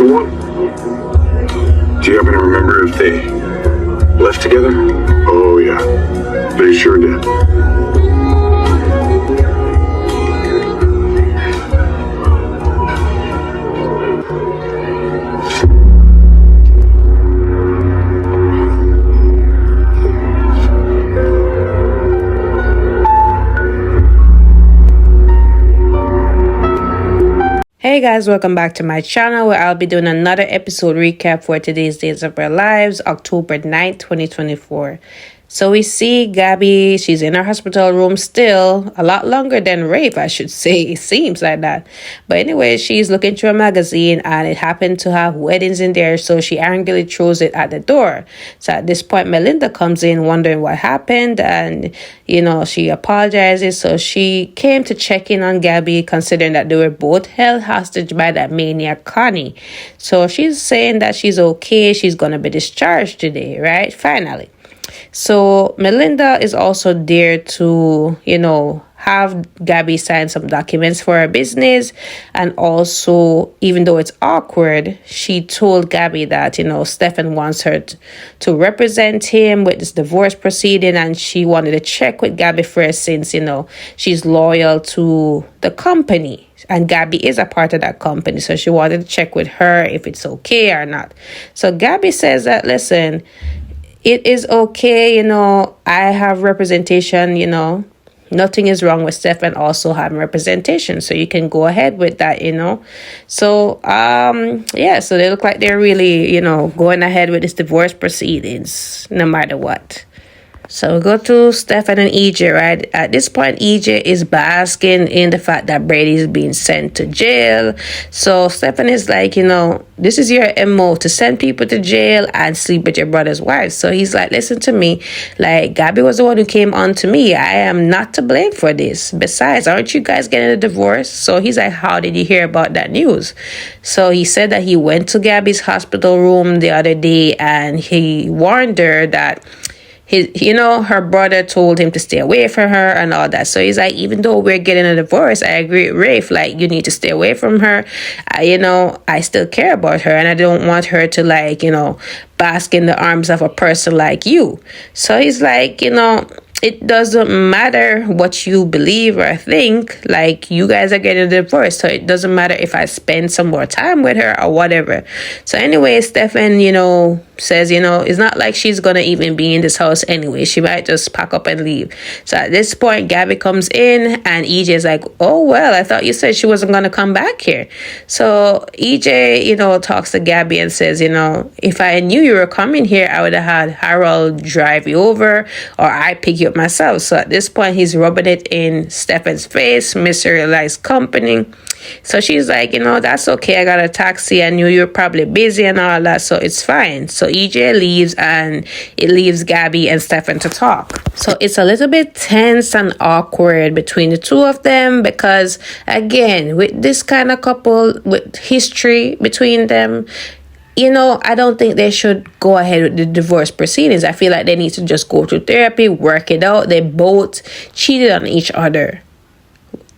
one? Do you happen to remember if they left together? Oh, yeah. They sure did. Hey guys, welcome back to my channel where I'll be doing another episode recap for today's Days of Our Lives, October 9th, 2024. So we see Gabby, she's in her hospital room still, a lot longer than Rafe, I should say. It seems like that. But anyway, she's looking through a magazine and it happened to have weddings in there, so she angrily throws it at the door. So at this point, Melinda comes in wondering what happened and, she apologizes. So she came to check in on Gabby, considering that they were both held hostage by that maniac Connie. So she's saying that she's okay, she's going to be discharged today, right? Finally. So Melinda is also there to, have Gabby sign some documents for her business. And also, even though it's awkward, she told Gabby that, Stefan wants her to represent him with this divorce proceeding. And she wanted to check with Gabby first since, she's loyal to the company. And Gabby is a part of that company. So she wanted to check with her if it's okay or not. So Gabby says that, listen, it is okay, I have representation, nothing is wrong with Stefan also having representation. So you can go ahead with that, So, so they look like they're really, going ahead with this divorce proceedings, no matter what. So we go to Stefan and EJ, right? At this point, EJ is basking in the fact that Brady is being sent to jail. So Stefan is like, this is your MO, to send people to jail and sleep with your brother's wife. So he's like, listen to me. Like, Gabby was the one who came on to me. I am not to blame for this. Besides, aren't you guys getting a divorce? So he's like, how did you hear about that news? So he said that he went to Gabby's hospital room the other day and he warned her that her brother told him to stay away from her and all that. So he's like, even though we're getting a divorce, I agree with Rafe, like, you need to stay away from her. I still care about her and I don't want her to bask in the arms of a person like you. So he's like, it doesn't matter what you believe or think, like, you guys are getting a divorce, so it doesn't matter if I spend some more time with her or whatever. So anyway, Stefan, says, it's not like she's gonna even be in this house anyway. She might just pack up and leave. So at this point, Gabby comes in and EJ is like, oh, well, I thought you said she wasn't gonna come back here. So EJ, talks to Gabby and says, if I knew you were coming here, I would have had Harold drive you over or I pick you up myself. So at this point, he's rubbing it in Stefan's face, materialized company. So she's like, that's okay. I got a taxi. I knew you were probably busy and all that, so it's fine. So EJ leaves and it leaves Gabby and Stefan to talk. So it's a little bit tense and awkward between the two of them because, again, with this kind of couple with history between them, I don't think they should go ahead with the divorce proceedings. I feel like they need to just go to therapy, work it out. They both cheated on each other,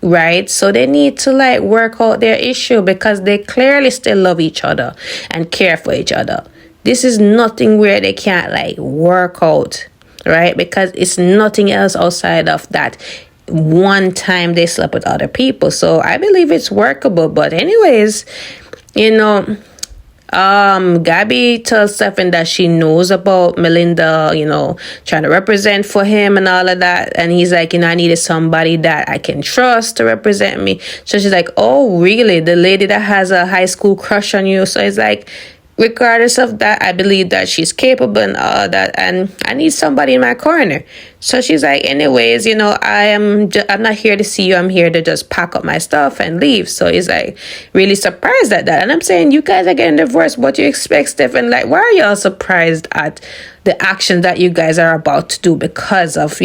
right? So they need to work out their issue because they clearly still love each other and care for each other. This is nothing where they can't work out, right? Because it's nothing else outside of that one time they slept with other people. So I believe it's workable. But anyways, Gabby tells Stefan that she knows about Melinda, trying to represent for him and all of that. And he's like, I needed somebody that I can trust to represent me. So she's like, oh, really? The lady that has a high school crush on you? So it's like, regardless of that, I believe that she's capable and all that, and I need somebody in my corner. So she's like, anyways, I'm not here to see you. I'm here to just pack up my stuff and leave. So he's like really surprised at that. And I'm saying, you guys are getting divorced. What do you expect, Stefan? Like, why are y'all surprised at the action that you guys are about to do because of,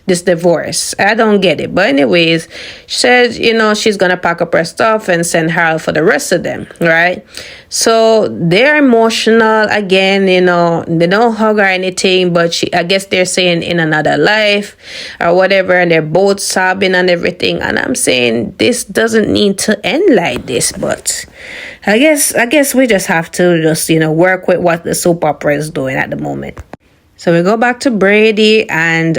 this divorce. I don't get it. But anyways, she said, she's going to pack up her stuff and send Harold for the rest of them, right? So they're emotional again, they don't hug or anything, but I guess they're saying in another life or whatever, and they're both sobbing and everything. And I'm saying this doesn't need to end like this, but I guess we just have to just, work with what the soap opera is doing at the moment. So we go back to Brady and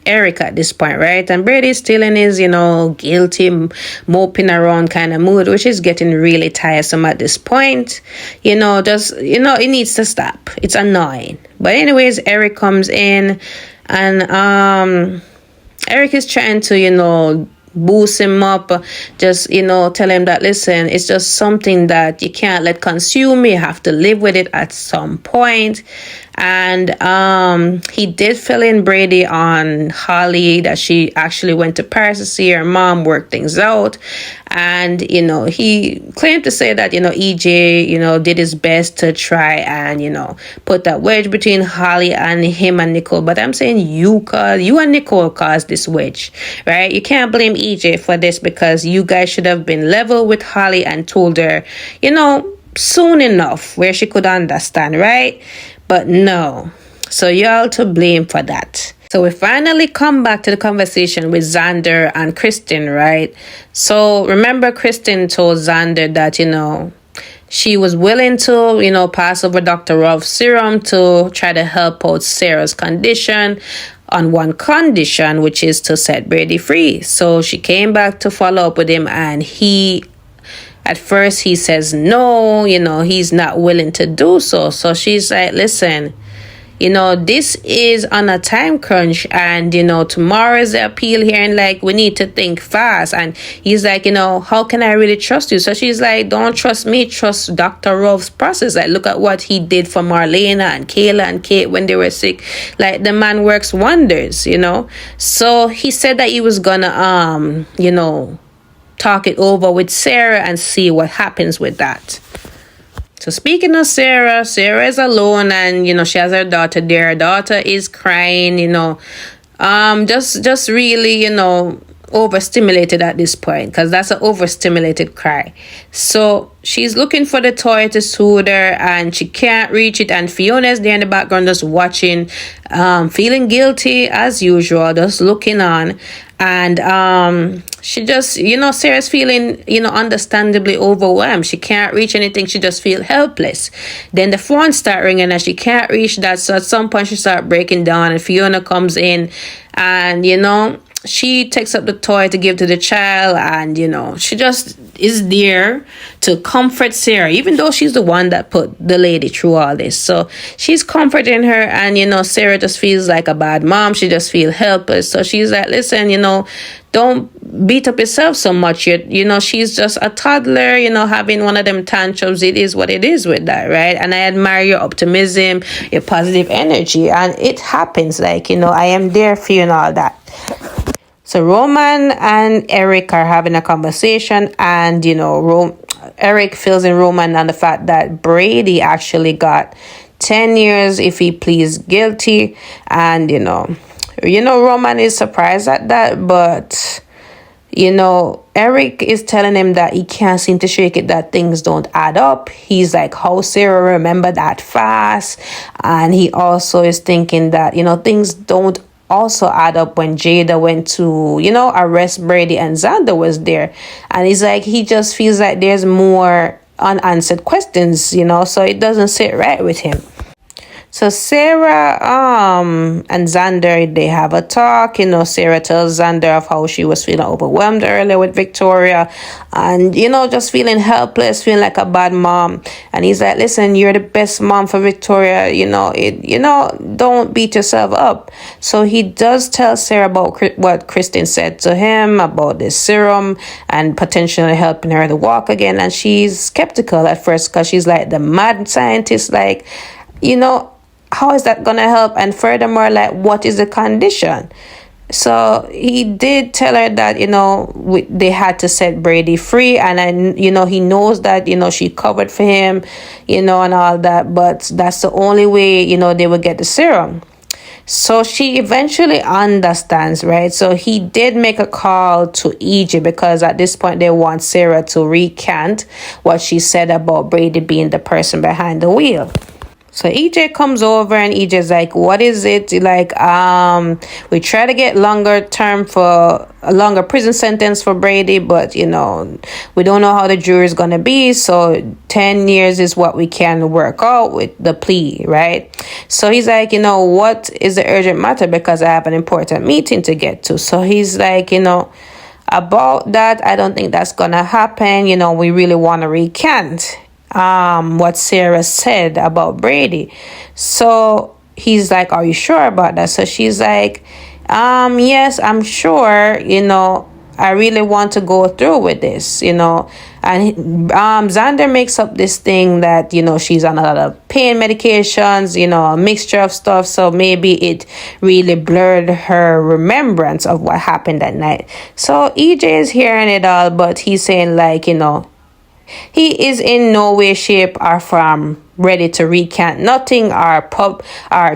Eric at this point, right? And Brady's still in his, guilty, moping around kind of mood, which is getting really tiresome at this point. It needs to stop. It's annoying. But anyways, Eric comes in and Eric is trying to, boost him up, just tell him that, listen, it's just something that you can't let consume you. Have to live with it at some point. And he did fill in Brady on Holly, that she actually went to Paris to see her mom, work things out. And he claimed to say that EJ did his best to try and put that wedge between Holly and him and Nicole. But I'm saying you and Nicole caused this wedge, right? You can't blame EJ for this, because you guys should have been level with Holly and told her soon enough where she could understand, right? But no. So y'all to blame for that. So we finally come back to the conversation with Xander and Kristen, right? So remember, Kristen told Xander that, she was willing to, pass over Dr. Rolf's serum to try to help out Sarah's condition on one condition, which is to set Brady free. So she came back to follow up with him, and at first he says no, he's not willing to do so. So she's like, listen, this is on a time crunch, and tomorrow is the appeal here, and we need to think fast. And he's like, how can I really trust you? So she's like, don't trust me, trust Dr. Rolf's process. Look at what he did for Marlena and Kayla and Kate when they were sick. The man works wonders, So he said that he was gonna talk it over with Sarah and see what happens with that. So speaking of Sarah is alone, and she has her daughter there. Her daughter is crying, just really, overstimulated at this point, because that's an overstimulated cry. So she's looking for the toy to soothe her, and she can't reach it. And Fiona's there in the background just watching, feeling guilty as usual, just looking on. And she just, Sarah's feeling, understandably overwhelmed. She can't reach anything. She just feels helpless. Then the phone start ringing and she can't reach that. So at some point she start breaking down, and Fiona comes in, and, she takes up the toy to give to the child, and she just is there to comfort Sarah, even though she's the one that put the lady through all this. So she's comforting her, and Sarah just feels like a bad mom. She just feels helpless. So she's like, listen, don't beat up yourself so much. She's just a toddler, having one of them tantrums. It is what it is with that, right? And I admire your optimism, your positive energy, and it happens. I am there for you and all that. So Roman and Eric are having a conversation, and Eric fills in Roman on the fact that Brady actually got 10 years if he pleads guilty, and Roman is surprised at that, but Eric is telling him that he can't seem to shake it, that things don't add up. He's like, how Sarah remember that fast? And he also is thinking that things don't also add up when Jada went to arrest Brady and Xander was there. And he's like, he just feels like there's more unanswered questions, so it doesn't sit right with him. So Sarah and Xander, they have a talk. Sarah tells Xander of how she was feeling overwhelmed earlier with Victoria, and just feeling helpless, feeling like a bad mom. And he's like, listen, you're the best mom for Victoria, don't beat yourself up. So he does tell Sarah about what Kristen said to him about this serum and potentially helping her to walk again. And she's skeptical at first, because she's like, the mad scientist, how is that going to help? And furthermore, what is the condition? So he did tell her that, they had to set Brady free. And, he knows that, she covered for him, and all that. But that's the only way, they would get the serum. So she eventually understands, right? So he did make a call to EJ because at this point they want Sarah to recant what she said about Brady being the person behind the wheel. So EJ comes over and EJ's like, what is it? Like, we try to get a longer prison sentence for Brady, but we don't know how the jury is gonna be. So 10 years is what we can work out with the plea, right? So he's like, what is the urgent matter? Because I have an important meeting to get to. So he's like, about that, I don't think that's gonna happen. We really want to recant what Sarah said about Brady. So he's like, are you sure about that? So she's like, yes, I'm sure. I really want to go through with this, and Xander makes up this thing that she's on a lot of pain medications, a mixture of stuff, so maybe it really blurred her remembrance of what happened that night. So EJ is hearing it all, but he's saying like, he is in no way, shape, or form ready to recant nothing or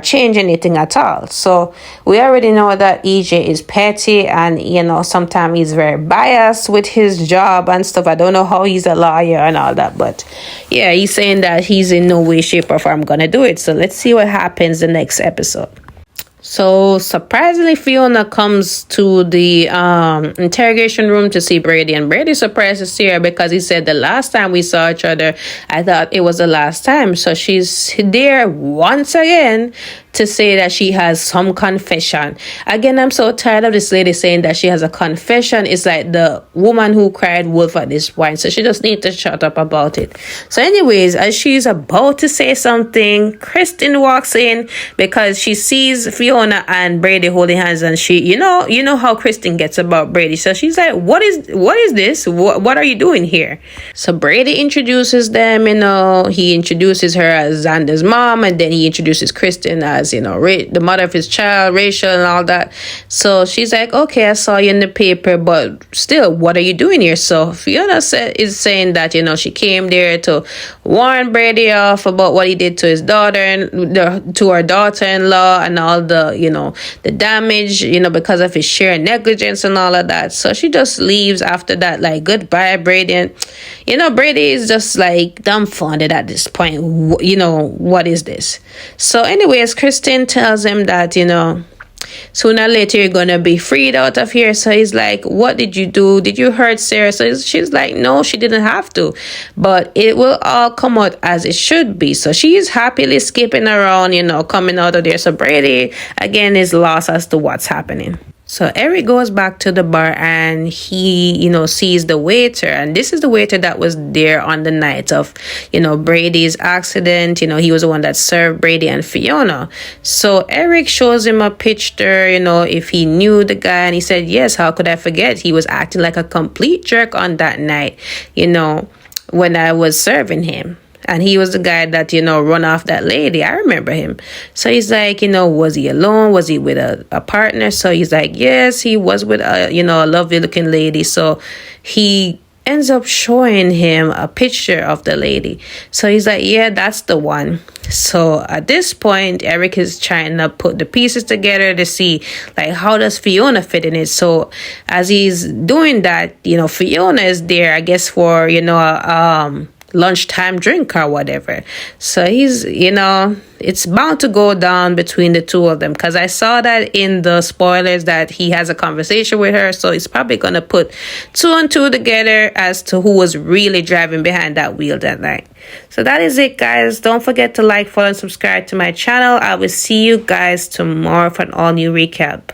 change anything at all. So we already know that EJ is petty and sometimes he's very biased with his job and stuff. I don't know how he's a lawyer and all that, but yeah, he's saying that he's in no way, shape, or form gonna do it. So let's see what happens the next episode. So surprisingly, Fiona comes to the interrogation room to see Brady, and Brady's surprised to see her because he said the last time we saw each other, I thought it was the last time. So she's there once again to say that she has some confession. Again, I'm so tired of this lady saying that she has a confession. It's like the woman who cried wolf at this point. So she just needs to shut up about it. So anyways, as she's about to say something, Kristen walks in because she sees Fiona and Brady holding hands, and she, you know how Kristen gets about Brady. So she's like, what is this? What are you doing here? So Brady introduces them, he introduces her as Xander's mom, and then he introduces Kristen as the mother of his child, Rachel, and all that. So she's like, okay, I saw you in the paper, but still, what are you doing here? So Fiona is saying that she came there to warn Brady off about what he did to his daughter to her daughter-in-law and all the the damage because of his sheer negligence and all of that. So she just leaves after that, like, goodbye, Brady. And Brady is just like dumbfounded at this point. What is this? So anyways, Kristen tells him that sooner or later you're gonna be freed out of here. So he's like, what did you do? Did you hurt Sarah? So she's like, no, she didn't have to, but it will all come out as it should be. So she's happily skipping around, coming out of there. So Brady again is lost as to what's happening. So Eric goes back to the bar and he, sees the waiter. And this is the waiter that was there on the night of, Brady's accident. He was the one that served Brady and Fiona. So Eric shows him a picture, if he knew the guy. And he said, yes, how could I forget? He was acting like a complete jerk on that night, when I was serving him. And he was the guy that, run off that lady. I remember him. So he's like, was he alone? Was he with a partner? So he's like, yes, he was with a lovely looking lady. So he ends up showing him a picture of the lady. So he's like, yeah, that's the one. So at this point, Eric is trying to put the pieces together to see, like, how does Fiona fit in it? So as he's doing that, Fiona is there, I guess, for, lunchtime drink or whatever. So he's, it's bound to go down between the two of them, because I saw that in the spoilers that he has a conversation with her. So he's probably going to put two and two together as to who was really driving behind that wheel that night. So that is it, guys. Don't forget to like, follow, and subscribe to my channel. I will see you guys tomorrow for an all new recap.